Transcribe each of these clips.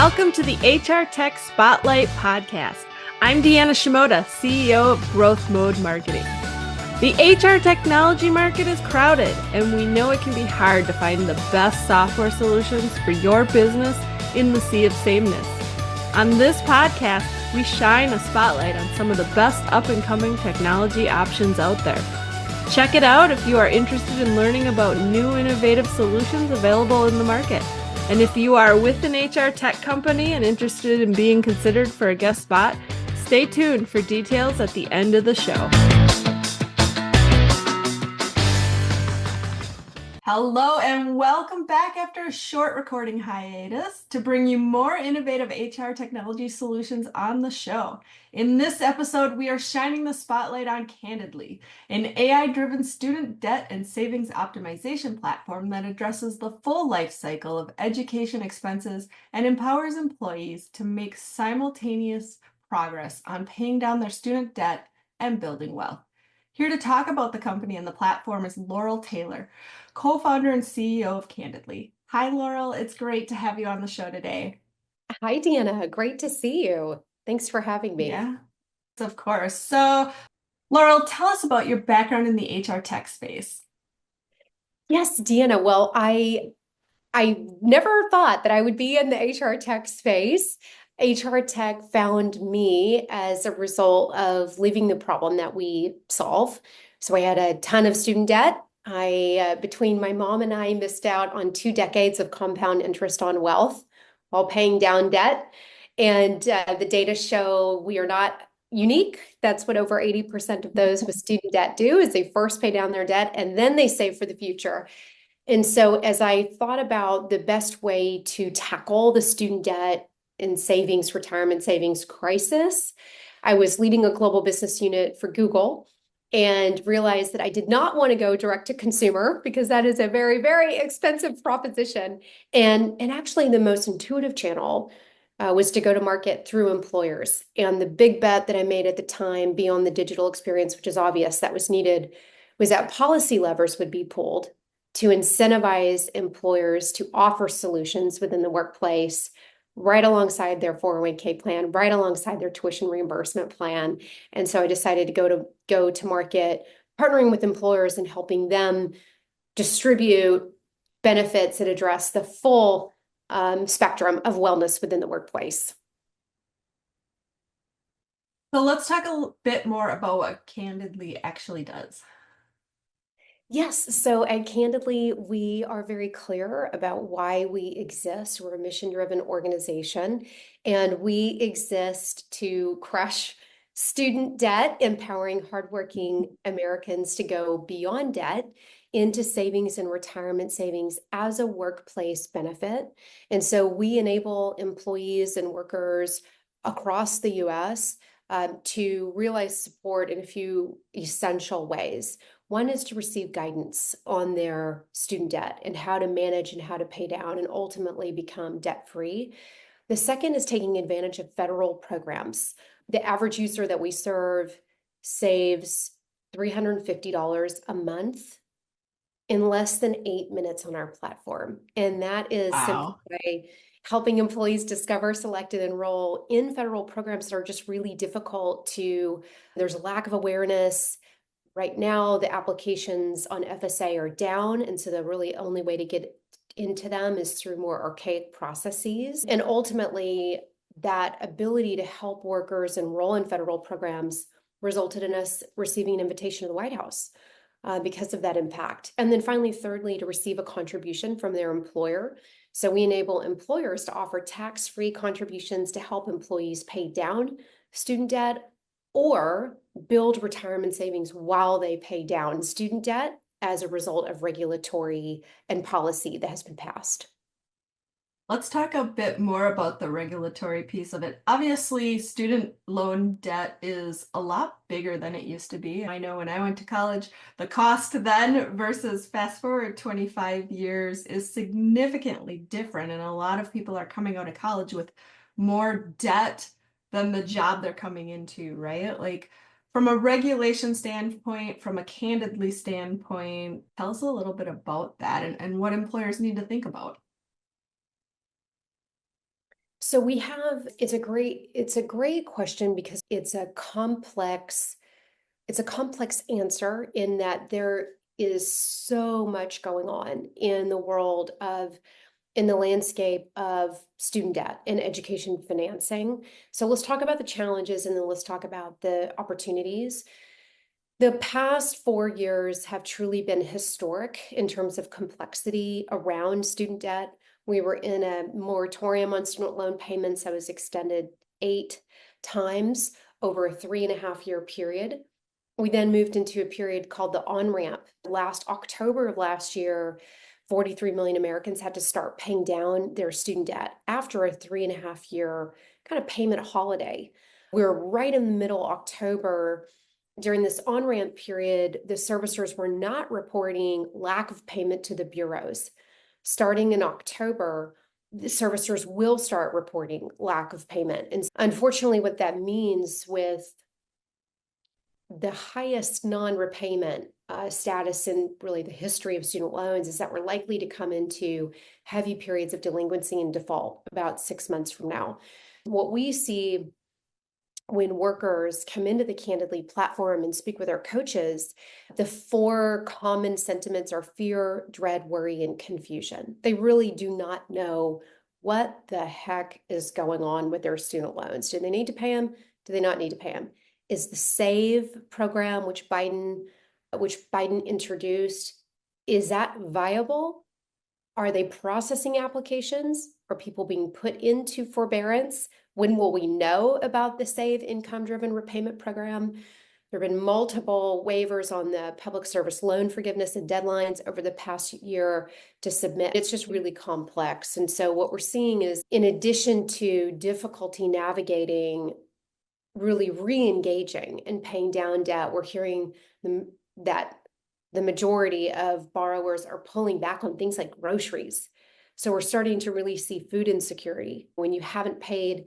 Welcome to the HR Tech Spotlight Podcast. I'm Deanna Shimoda, CEO of Growth Mode Marketing. The HR technology market is crowded, and we know it can be hard to find the best software solutions for your business in the sea of sameness. On this podcast, we shine a spotlight on some of the best up-and-coming technology options out there. Check it out if you are interested in learning about new innovative solutions available in the market. And if you are with an HR tech company and interested in being considered for a guest spot, stay tuned for details at the end of the show. Hello and welcome back after a short recording hiatus to bring you more innovative HR technology solutions on the show. In this episode, we are shining the spotlight on Candidly, an AI-driven student debt and savings optimization platform that addresses the full life cycle of education expenses and empowers employees to make simultaneous progress on paying down their student debt and building wealth. Here to talk about the company and the platform is Laurel Taylor, co-founder and CEO of Candidly. Hi, Laurel. It's great to have you on the show today. Hi, Deanna. Great to see you. Thanks for having me. Yeah, of course. So, Laurel, tell us about your background in the HR tech space. Yes, Deanna. Well, I never thought that I would be in the HR tech space. HR tech found me as a result of living the problem that we solve. So I had a ton of student debt. Between my mom and I, missed out on 2 decades of compound interest on wealth while paying down debt. And the data show we are not unique. That's what over 80% of those with student debt do, is they first pay down their debt and then they save for the future. And so as I thought about the best way to tackle the student debt and savings, retirement savings crisis, I was leading a global business unit for Google and realized that I did not want to go direct to consumer because that is a very, very expensive proposition. And actually the most intuitive channel was to go to market through employers. And the big bet that I made at the time, beyond the digital experience, which is obvious that was needed, was that policy levers would be pulled to incentivize employers to offer solutions within the workplace right alongside their 401k plan, right alongside their tuition reimbursement plan. And so I decided to go to market, partnering with employers and helping them distribute benefits that address the full spectrum of wellness within the workplace. So let's talk a bit more about what Candidly actually does. Yes, so at Candidly, we are very clear about why we exist. We're a mission-driven organization, and we exist to crush student debt, empowering hardworking Americans to go beyond debt into savings and retirement savings as a workplace benefit. And so we enable employees and workers across the US to realize support in a few essential ways. One is to receive guidance on their student debt and how to manage and how to pay down and ultimately become debt-free. The second is taking advantage of federal programs. The average user that we serve saves $350 a month in less than 8 minutes on our platform. And that is simply by helping employees discover, select, and enroll in federal programs that are just really difficult there's a lack of awareness. Right now, the applications on FSA are down, and so the really only way to get into them is through more archaic processes. And ultimately, that ability to help workers enroll in federal programs resulted in us receiving an invitation to the White House because of that impact. And then finally, thirdly, to receive a contribution from their employer. So we enable employers to offer tax-free contributions to help employees pay down student debt or build retirement savings while they pay down student debt as a result of regulatory and policy that has been passed. Let's talk a bit more about the regulatory piece of it. Obviously, student loan debt is a lot bigger than it used to be. I know when I went to college, the cost then versus fast forward 25 years is significantly different. And a lot of people are coming out of college with more debt than the job they're coming into, right? Like from a regulation standpoint, from a Candidly standpoint, tell us a little bit about that and what employers need to think about. So it's a great question because it's a complex answer in that there is so much going on in the landscape of student debt and education financing. So let's talk about the challenges and then let's talk about the opportunities. The past 4 years have truly been historic in terms of complexity around student debt. We were in a moratorium on student loan payments that was extended 8 times over a 3.5 year period. We then moved into a period called the on-ramp. Last October of last year, 43 million Americans had to start paying down their student debt after a 3.5 year kind of payment holiday. We're right in the middle of October. During this on-ramp period, the servicers were not reporting lack of payment to the bureaus. Starting in October, the servicers will start reporting lack of payment. And unfortunately, what that means with the highest non-repayment status in really the history of student loans is that we're likely to come into heavy periods of delinquency and default about 6 months from now. What we see when workers come into the Candidly platform and speak with our coaches, the four common sentiments are fear, dread, worry, and confusion. They really do not know what the heck is going on with their student loans. Do they need to pay them? Do they not need to pay them? Is the SAVE program, which Biden introduced, is that viable? Are they processing applications? Are people being put into forbearance? When will we know about the SAVE income-driven repayment program? There have been multiple waivers on the public service loan forgiveness and deadlines over the past year to submit. It's just really complex. And so what we're seeing is, in addition to difficulty navigating really re-engaging and paying down debt, we're hearing that the majority of borrowers are pulling back on things like groceries. So we're starting to really see food insecurity. When you haven't paid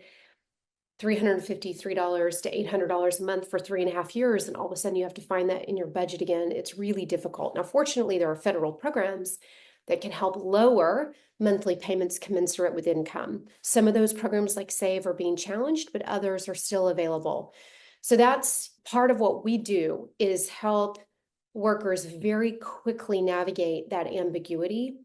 $353 to $800 a month for 3.5 years, and all of a sudden you have to find that in your budget again, it's really difficult. Now, fortunately, there are federal programs that can help lower monthly payments commensurate with income. Some of those programs like SAVE are being challenged, but others are still available. So that's part of what we do, is help workers very quickly navigate that ambiguity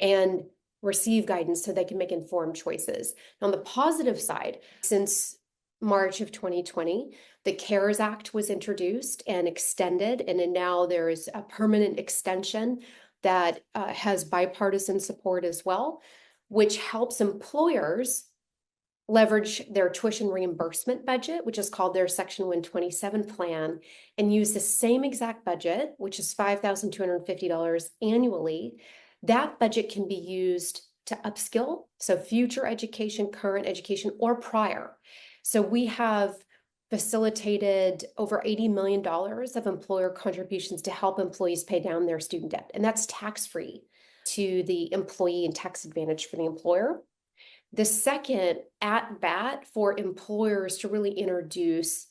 and receive guidance so they can make informed choices. On the positive side, since March of 2020, the CARES Act was introduced and extended, and then now there is a permanent extension that has bipartisan support as well, which helps employers leverage their tuition reimbursement budget, which is called their Section 127 plan, and use the same exact budget, which is $5,250 annually. That budget can be used to upskill, so future education, current education, or prior. So we have facilitated over $80 million of employer contributions to help employees pay down their student debt, and that's tax-free to the employee and tax advantage for the employer. The second at bat for employers to really introduce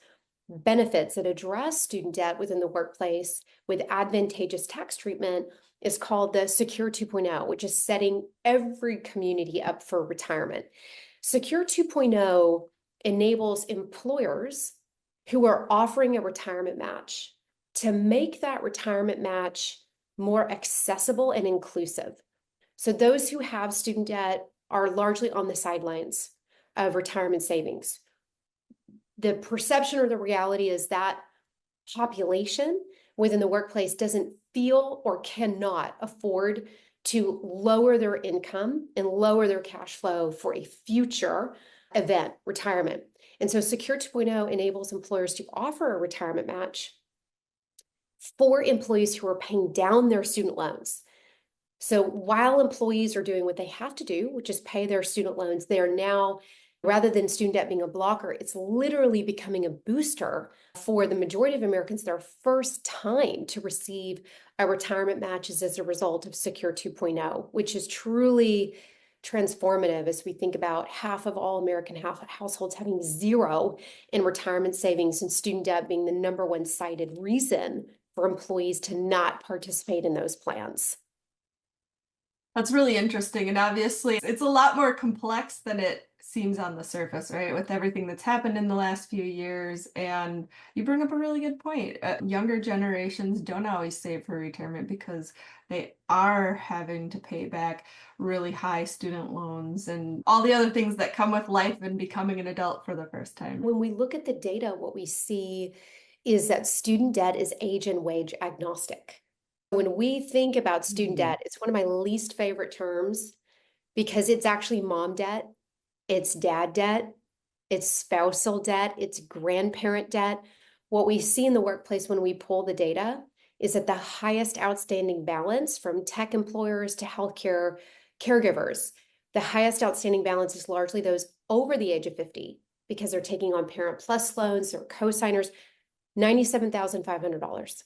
benefits that address student debt within the workplace with advantageous tax treatment is called the Secure 2.0, which is setting every community up for retirement. Secure 2.0 enables employers who are offering a retirement match to make that retirement match more accessible and inclusive. So those who have student debt are largely on the sidelines of retirement savings. The perception or the reality is that population within the workplace doesn't feel or cannot afford to lower their income and lower their cash flow for a future event, retirement. And so Secure 2.0 enables employers to offer a retirement match for employees who are paying down their student loans. So while employees are doing what they have to do, which is pay their student loans, they are now, rather than student debt being a blocker, it's literally becoming a booster for the majority of Americans. Their first time to receive a retirement match is as a result of Secure 2.0, which is truly transformative as we think about half of all American households having zero in retirement savings, and student debt being the number one cited reason for employees to not participate in those plans. That's really interesting. And obviously, it's a lot more complex than it seems on the surface, right? With everything that's happened in the last few years. And you bring up a really good point. Younger generations don't always save for retirement because they are having to pay back really high student loans and all the other things that come with life and becoming an adult for the first time. When we look at the data, what we see is that student debt is age and wage agnostic. When we think about student debt, it's one of my least favorite terms because it's actually mom debt, it's dad debt, it's spousal debt, it's grandparent debt. What we see in the workplace when we pull the data is that the highest outstanding balance from tech employers to healthcare caregivers, the highest outstanding balance is largely those over the age of 50 because they're taking on Parent Plus loans or co-signers, $97,500.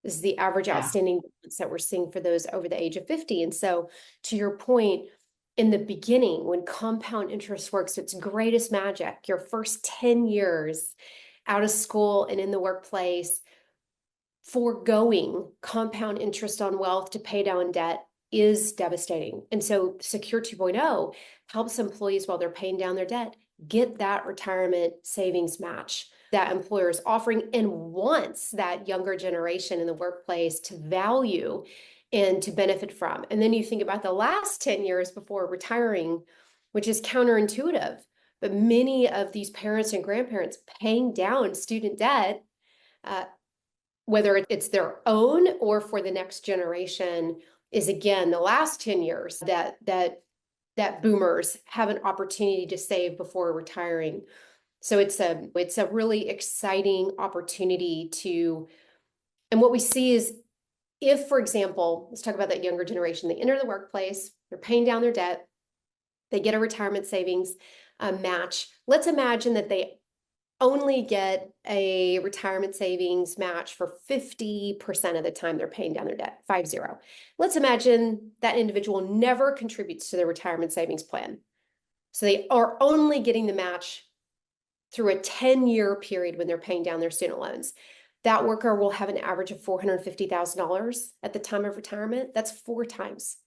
This is the average outstanding balance that we're seeing for those over the age of 50. And so to your point, in the beginning, when compound interest works its greatest magic, your first 10 years out of school and in the workplace, foregoing compound interest on wealth to pay down debt is devastating. And so Secure 2.0 helps employees while they're paying down their debt get that retirement savings match that employer is offering and wants that younger generation in the workplace to value and to benefit from. And then you think about the last 10 years before retiring, which is counterintuitive. But many of these parents and grandparents paying down student debt, whether it's their own or for the next generation, is again the last 10 years that boomers have an opportunity to save before retiring. So it's a really exciting opportunity to, and what we see is if, for example, let's talk about that younger generation, they enter the workplace, they're paying down their debt, they get a retirement savings match. Let's imagine that they only get a retirement savings match for 50% of the time they're paying down their debt, 50. Let's imagine that individual never contributes to their retirement savings plan. So they are only getting the match through a 10-year period when they're paying down their student loans. That worker will have an average of $450,000 at the time of retirement. That's 4 times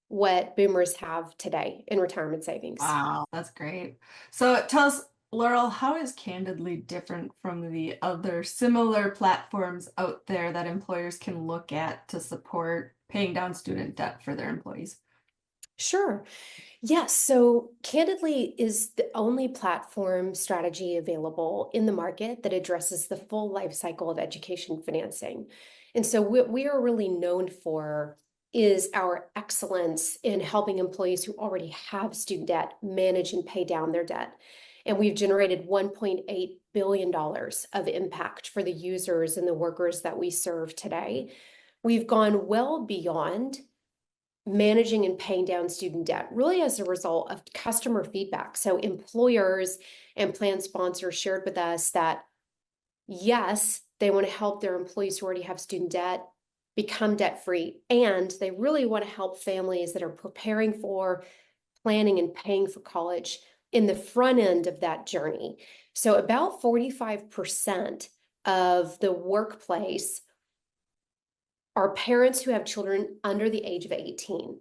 what boomers have today in retirement savings. Wow, that's great. So tell us, Laurel, how is Candidly different from the other similar platforms out there that employers can look at to support paying down student debt for their employees? Sure. Yes. So Candidly is the only platform strategy available in the market that addresses the full life cycle of education financing. And so what we are really known for is our excellence in helping employees who already have student debt manage and pay down their debt. And we've generated $1.8 billion of impact for the users and the workers that we serve today. We've gone well beyond managing and paying down student debt, really as a result of customer feedback. So employers and plan sponsors shared with us that, yes, they want to help their employees who already have student debt become debt-free, and they really want to help families that are preparing for, planning, and paying for college in the front end of that journey. So about 45% of the workplace are parents who have children under the age of 18.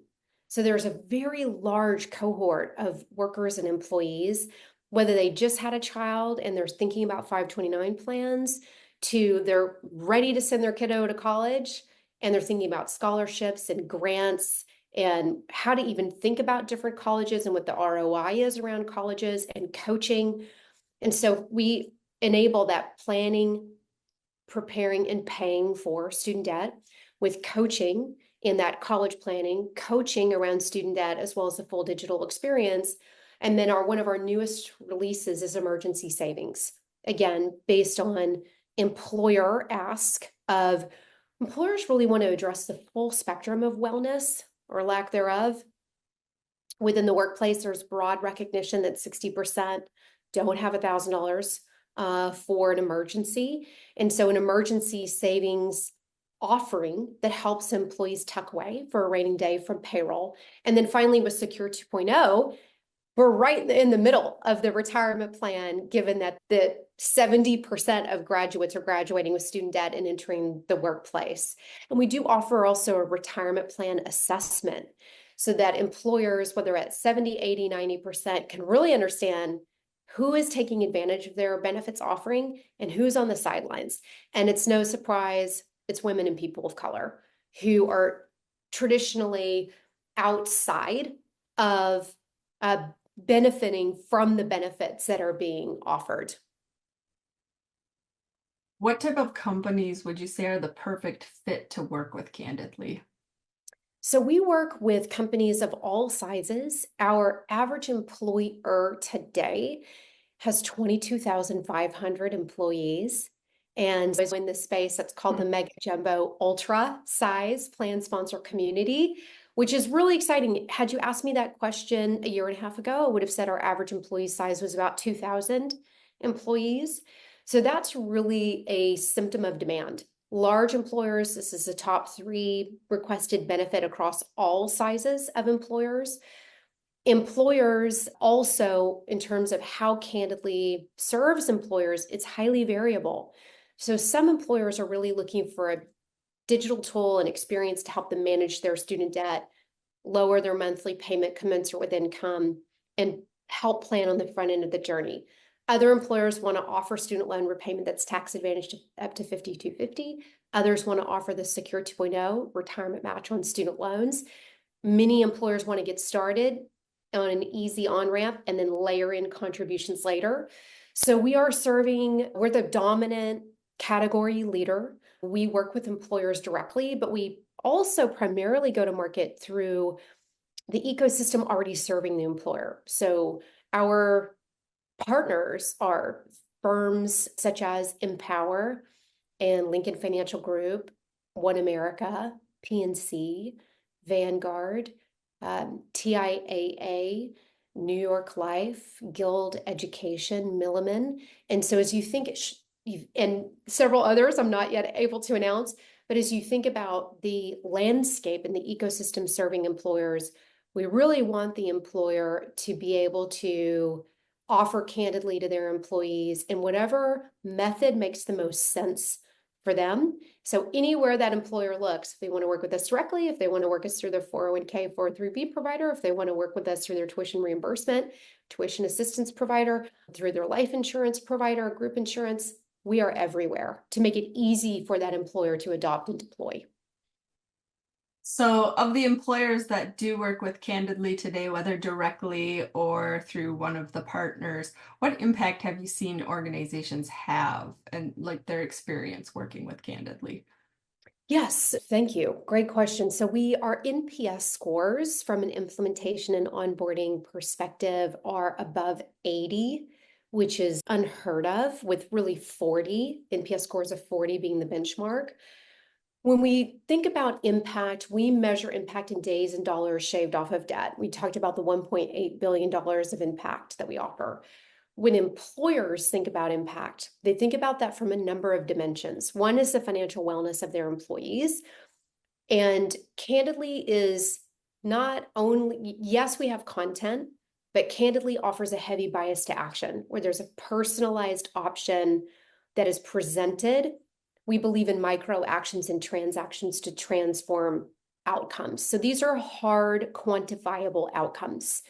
So there's a very large cohort of workers and employees, whether they just had a child and they're thinking about 529 plans, to they're ready to send their kiddo to college and they're thinking about scholarships and grants and how to even think about different colleges and what the ROI is around colleges and coaching. And so we enable that planning, preparing, and paying for student debt with coaching in that college planning, coaching around student debt, as well as the full digital experience. And then one of our newest releases is emergency savings. Again, based on employer ask of employers really want to address the full spectrum of wellness or lack thereof. Within the workplace, there's broad recognition that 60% don't have $1,000 for an emergency. And so an emergency savings offering that helps employees tuck away for a rainy day from payroll. And then finally with Secure 2.0, we're right in the middle of the retirement plan, given that the 70% of graduates are graduating with student debt and entering the workplace. And we do offer also a retirement plan assessment. so that employers, whether at 70, 80, 90%, can really understand who is taking advantage of their benefits offering and who's on the sidelines. And it's no surprise, it's women and people of color who are traditionally outside of benefiting from the benefits that are being offered. What type of companies would you say are the perfect fit to work with Candidly? So we work with companies of all sizes. Our average employer today has 22,500 employees. And in this space that's called the mega jumbo ultra size plan sponsor community, which is really exciting. Had you asked me that question a year and a half ago, I would have said our average employee size was about 2,000 employees. So that's really a symptom of demand. Large employers, this is the top 3 requested benefit across all sizes of employers. Employers also, in terms of how Candidly serves employers, it's highly variable. So some employers are really looking for a digital tool and experience to help them manage their student debt, lower their monthly payment commensurate with income, and help plan on the front end of the journey. Other employers want to offer student loan repayment that's tax advantaged up to 5,250. Others want to offer the Secure 2.0 retirement match on student loans. Many employers want to get started on an easy on-ramp and then layer in contributions later. So we're the dominant category leader. We work with employers directly, but we also primarily go to market through the ecosystem already serving the employer. So our partners are firms such as Empower and Lincoln Financial Group, One America, PNC, Vanguard, TIAA, New York Life, Guild Education, Milliman. And so as you think, and several others I'm not yet able to announce, but as you think about the landscape and the ecosystem serving employers, we really want the employer to be able to offer Candidly to their employees in whatever method makes the most sense for them. So anywhere that employer looks, if they want to work with us directly, if they want to work us through their 401k, 403b provider, if they want to work with us through their tuition reimbursement, tuition assistance provider, through their life insurance provider, group insurance, we are everywhere to make it easy for that employer to adopt and deploy. So, of the employers that do work with Candidly today, whether directly or through one of the partners, what impact have you seen organizations have and like their experience working with Candidly? Yes, thank you. Great question. So our NPS scores from an implementation and onboarding perspective are above 80, which is unheard of, with really 40, NPS scores of 40 being the benchmark. When we think about impact, we measure impact in days and dollars shaved off of debt. We talked about the $1.8 billion of impact that we offer. When employers think about impact, they think about that from a number of dimensions. One is the financial wellness of their employees. And Candidly is not only, yes, we have content, but Candidly offers a heavy bias to action where there's a personalized option that is presented. We believe in micro actions and transactions to transform outcomes. So these are hard, quantifiable outcomes.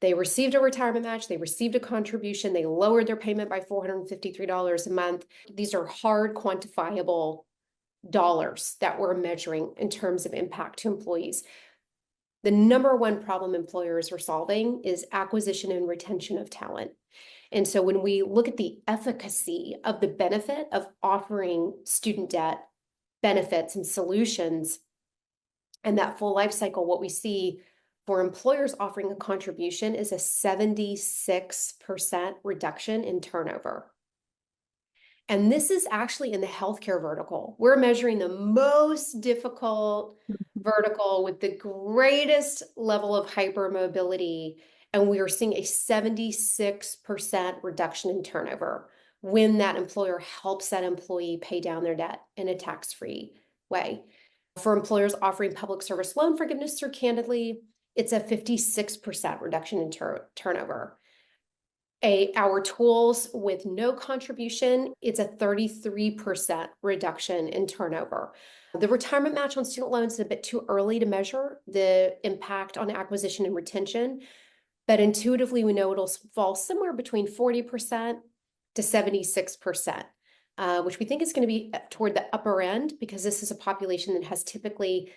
They received a retirement match, they received a contribution, they lowered their payment by $453 a month. These are hard, quantifiable dollars that we're measuring in terms of impact to employees. The number one problem employers are solving is acquisition and retention of talent. And so when we look at the efficacy of the benefit of offering student debt benefits and solutions and that full life cycle, what we see for employers offering a contribution is a 76% reduction in turnover. And this is actually in the healthcare vertical. We're measuring the most difficult vertical with the greatest level of hypermobility. And we are seeing a 76% reduction in turnover when that employer helps that employee pay down their debt in a tax-free way. For employers offering public service loan forgiveness through Candidly, it's a 56% reduction in turnover. Our tools with no contribution, it's a 33% reduction in turnover. The retirement match on student loans is a bit too early to measure the impact on acquisition and retention, but intuitively we know it'll fall somewhere between 40% to 76%, which we think is going to be toward the upper end because this is a population that has typically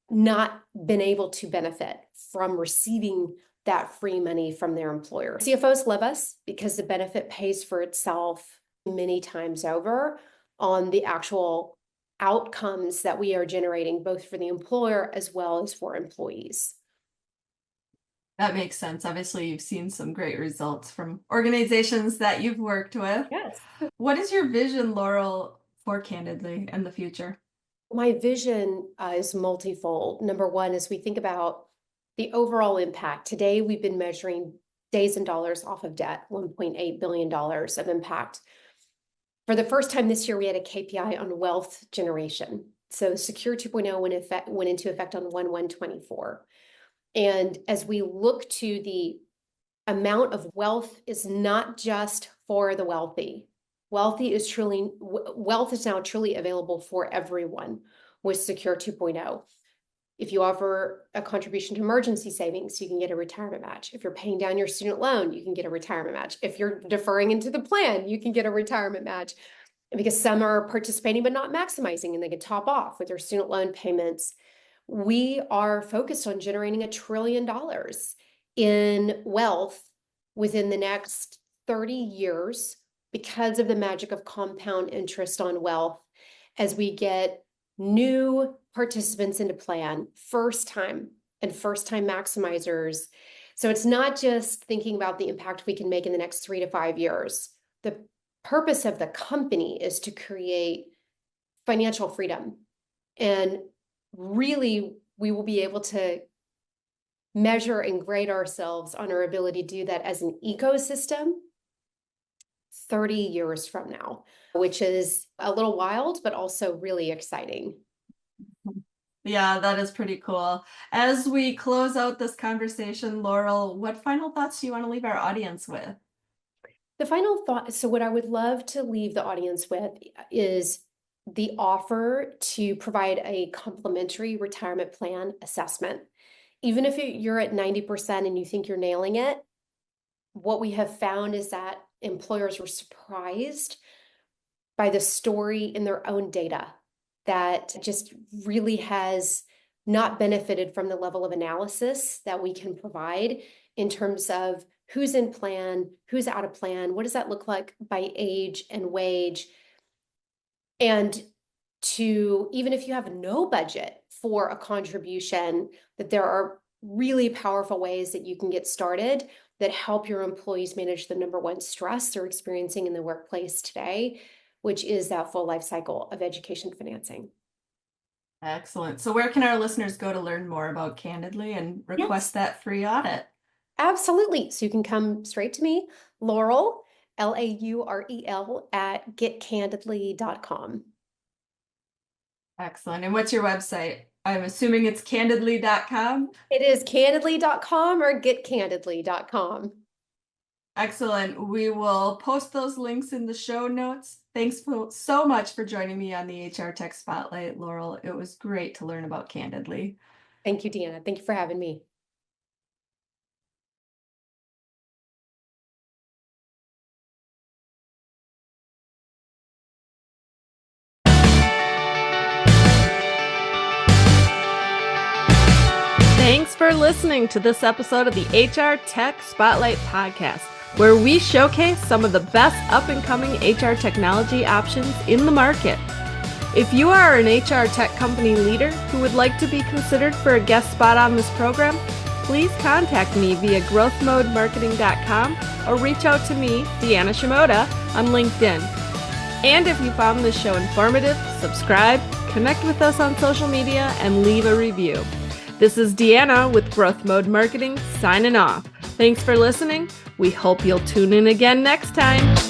not been able to benefit from receiving that free money from their employer. CFOs love us because the benefit pays for itself many times over on the actual outcomes that we are generating, both for the employer as well as for employees. That makes sense. Obviously, you've seen some great results from organizations that you've worked with. Yes. What is your vision, Laurel, for Candidly in the future? My vision is multifold. Number one, as we think about the overall impact, today we've been measuring days and dollars off of debt, $1.8 billion of impact. For the first time this year, we had a KPI on wealth generation. So Secure 2.0 went into effect on 1/1/24. And as we look to the amount of wealth is not just for the wealthy. Wealth is now truly available for everyone with Secure 2.0. If you offer a contribution to emergency savings, you can get a retirement match. If you're paying down your student loan, you can get a retirement match. If you're deferring into the plan, you can get a retirement match. And because some are participating but not maximizing and they can top off with their student loan payments. We are focused on generating $1 trillion in wealth within the next 30 years because of the magic of compound interest on wealth as we get new participants into plan, first time maximizers. So it's not just thinking about the impact we can make in the next 3 to 5 years. The purpose of the company is to create financial freedom. And really, we will be able to measure and grade ourselves on our ability to do that as an ecosystem 30 years from now, which is a little wild, but also really exciting. Yeah, that is pretty cool. As we close out this conversation, Laurel, what final thoughts do you want to leave our audience with? The final thought, so what I would love to leave the audience with is the offer to provide a complimentary retirement plan assessment. Even if you're at 90% and you think you're nailing it, what we have found is that employers were surprised by the story in their own data that just really has not benefited from the level of analysis that we can provide in terms of who's in plan, who's out of plan, what does that look like by age and wage. And to, even if you have no budget for a contribution, that there are really powerful ways that you can get started that help your employees manage the number one stress they're experiencing in the workplace today, which is that full life cycle of education financing. Excellent. So where can our listeners go to learn more about Candidly and request that free audit? Absolutely. So you can come straight to me, Laurel, Laurel at getcandidly.com. Excellent. And what's your website? I'm assuming it's candidly.com. It is candidly.com or getcandidly.com. Excellent. We will post those links in the show notes. Thanks so much for joining me on the HR Tech Spotlight, Laurel. It was great to learn about Candidly. Thank you, Deanna. Thank you for having me. Thanks for listening to this episode of the HR Tech Spotlight Podcast, where we showcase some of the best up-and-coming HR technology options in the market. If you are an HR tech company leader who would like to be considered for a guest spot on this program, please contact me via growthmodemarketing.com or reach out to me, Deanna Shimoda, on LinkedIn. And if you found this show informative, subscribe, connect with us on social media, and leave a review. This is Deanna with Growth Mode Marketing signing off. Thanks for listening. We hope you'll tune in again next time.